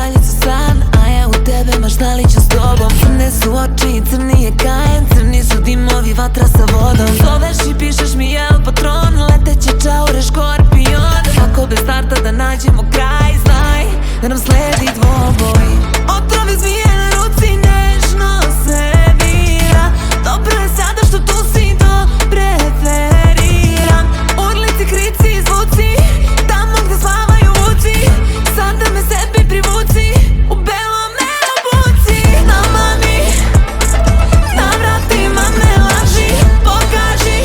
kraljicu san, a ja u tebe maštaliću s tobom. Crne su oči i crni je kajen, crni su dimovi, vatra sa vodom. Zoveš i pišeš mi jel patron, leteće čaure škorpion. Kako bez starta da nađemo kraj, znaj da nam sledi dvoboj. Otrovi zmije na ruci nežno servira, dobro je sada što tu si, to preferiram. Urlici, krici i zvuci, tamo gde spavaju vuci, sada me sebi privuci, u belom ne obuci. Namami, na vratima me laži, pokaži,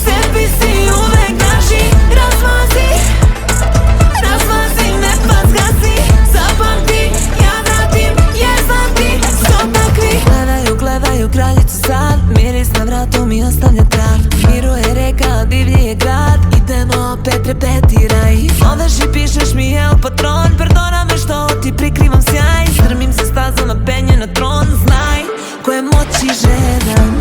sebi si uvek draži. Razmazi, razmazi me pa zgasi, zapamti, ja vratim jer znam ti su takvi. Gledaju, gledaju kraljicu sad, miris na vratu mi ostavlja trag. Miruje reka, divlji je grad, idemo opet repetiraj. Zoveš i pišeš mi jel patron, perdona me što ti prikrivam sjaj. Strmim se stazama, penje na tron, znaj ko je moći žedan.